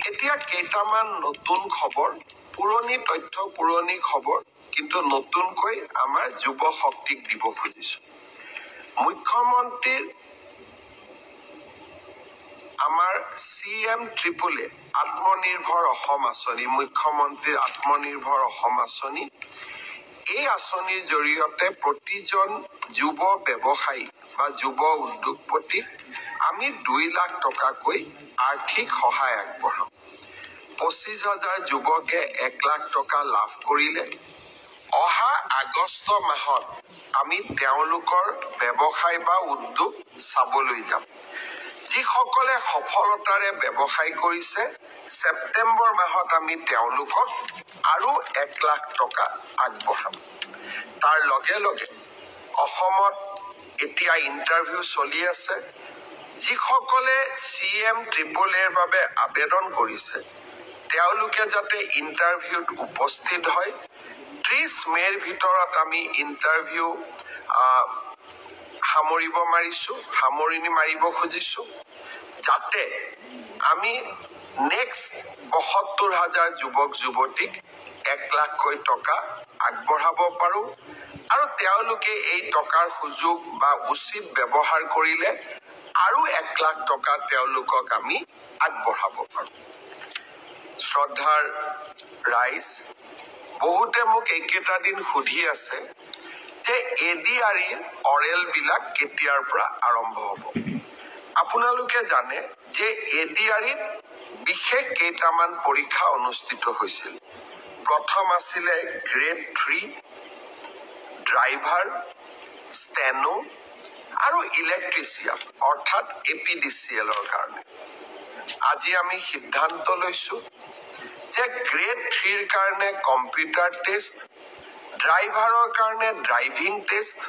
এতিয়া কেইটামান নতুন খবৰ, পুৰণি তথ্য পুৰণি খবৰ, কিন্তু নতুনকৈ আমাৰ যুৱ শক্তিক দিব খুজিছো। মুখ্যমন্ত্ৰীৰ আমাৰ CM ট্ৰিপলে আত্মনিৰ্ভৰ অসম আঁচনি, মুখ্যমন্ত্ৰীৰ আত্মনিৰ্ভৰ অসম আঁচনি, এই আঁচনিৰ জৰিয়তে প্ৰতিজন যুৱ ব্যৱসায়ী বা যুৱ উদ্যোগপতিক আমি 2 লাখ টকাকৈ আৰ্থিক সহায় আগবঢ়াম। 25,000 যুৱকে 1 লাখ টকা লাভ কৰিলে। অহা আগষ্ট মাহত আমি তেওঁলোকৰ ব্যৱসায় বা উদ্যোগ চাবলৈ যাম। যিসকলে সফলতাৰে ব্যৱসায় কৰিছে, ছেপ্টেম্বৰ মাহত আমি তেওঁলোকক আৰু 1 লাখ টকা আগবঢ়াম। তাৰ লগে লগে অসমত এতিয়া ইণ্টাৰভিউ চলি আছে। যিসকলে CM ট্ৰিপলেৰ বাবে আবেদন কৰিছে, তেওঁলোকে যাতে ইণ্টাৰভিউত উপস্থিত হয়। 30 মে'ৰ ভিতৰত আমি ইণ্টাৰভিউ সামৰণি মাৰিব খুজিছো, যাতে আমি নেক্সট 72,000 যুৱক যুৱতীক 1 লাখকৈ টকা আগবঢ়াব পাৰো আৰু তেওঁলোকে এই টকাৰ সুযোগ বা উচিত ব্যৱহাৰ কৰিলে আৰু 1 লাখ টকা তেওঁলোকক আমি আগবঢ়াব পাৰো। শ্ৰদ্ধাৰ ৰাইজ, বহুতে মোক এইকেইটা দিন সুধি আছে যে ADREৰ অৰেল বিলাক কেতিয়াৰ পৰা আৰম্ভ হ'ব। আপোনালোকে জানে যে ADREত বিশেষ কেইটামান পৰীক্ষা অনুষ্ঠিত হৈছিল। প্ৰথম আছিলে গ্ৰেড 3 ড্ৰাইভাৰ, ষ্টেনো আৰু ইলেক্ট্ৰিচিয়ান অৰ্থাৎ APDCLৰ কাৰণে। আজি আমি সিদ্ধান্ত লৈছো যে গ্ৰেড 3ৰ কাৰণে কম্পিউটাৰ টেষ্ট, ড্ৰাইভাৰৰ কাৰণে ড্ৰাইভিং টেষ্ট,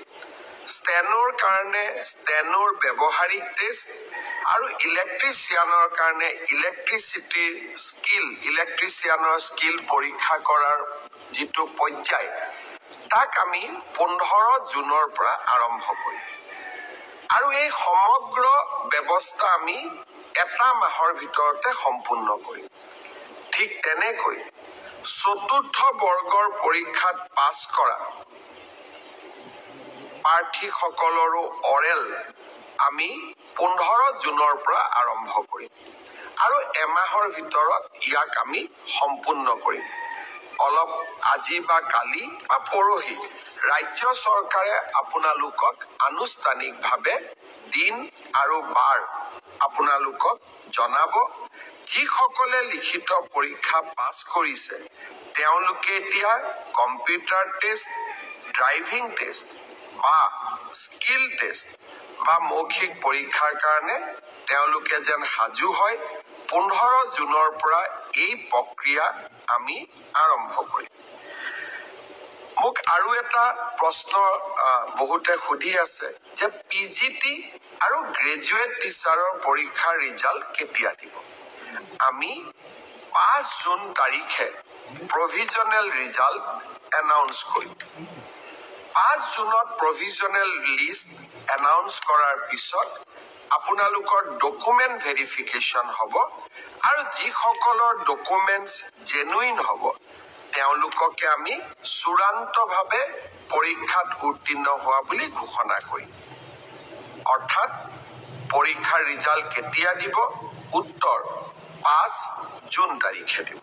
ষ্টেনোৰ কাৰণে ষ্টেনোৰ ব্যৱহাৰিক টেষ্ট আৰু ইলেক্ট্ৰিচিয়ানৰ কাৰণে ইলেক্ট্ৰিচিয়ানৰ স্কিল পৰীক্ষা কৰাৰ যিটো পৰ্যায়, তাক আমি 15 জুনৰ পৰা আৰম্ভ কৰিম। আৰু এই সমগ্ৰ ব্যৱস্থা আমি 1 মাহৰ ভিতৰতে সম্পূৰ্ণ কৰিম। ঠিক তেনেকৈ 4ৰ্থ বৰ্গৰ পৰীক্ষাত পাছ কৰা প্ৰাৰ্থীসকলৰো অৰেল আমি 15 জুনৰ পৰা আৰম্ভ কৰিম আৰু 1 মাহৰ ভিতৰত ইয়াক আমি সম্পূৰ্ণ কৰিম। অলপ আজি বা কালি বা পৰহি ৰাজ্য চৰকাৰে আপোনালোকক আনুষ্ঠানিকভাৱে দিন আৰু বাৰ আপোনালোকক জনাব। যিসকলে লিখিত পৰীক্ষা পাছ কৰিছে, তেওঁলোকে এতিয়া কম্পিউটাৰ টেষ্ট, ড্ৰাইভিং টেষ্ট বা স্কিল টেষ্ট বা মৌখিক পৰীক্ষাৰ কাৰণে তেওঁলোকে যেন সাজু হয়। 15 জুনৰ পৰা এই প্ৰক্ৰিয়া আমি আৰম্ভ কৰিম। মোক আৰু এটা প্ৰশ্ন বহুতে সুধি আছে যে PGT আৰু গ্ৰেজুৱেট টিচাৰৰ পৰীক্ষাৰ ৰিজাল্ট কেতিয়া দিব। আমি 5 জুন তাৰিখে প্ৰভিজনেল ৰিজাল্ট এনাউন্স কৰিম। 5 জুনত প্ৰভিজনেল লিষ্ট এনাউন্স কৰাৰ পিছত আপোনালোকৰ ডকুমেণ্ট ভেৰিফিকেশ্যন হ'ব আৰু যিসকলৰ ডকুমেণ্টছ জেনুইন হ'ব, তেওঁলোককে আমি চূড়ান্তভাৱে পৰীক্ষাত উত্তীৰ্ণ হোৱা বুলি ঘোষণা কৰিম। অৰ্থাৎ পৰীক্ষাৰ ৰিজাল্ট কেতিয়া দিব? উত্তৰ 5 জুন তাৰিখে দিব।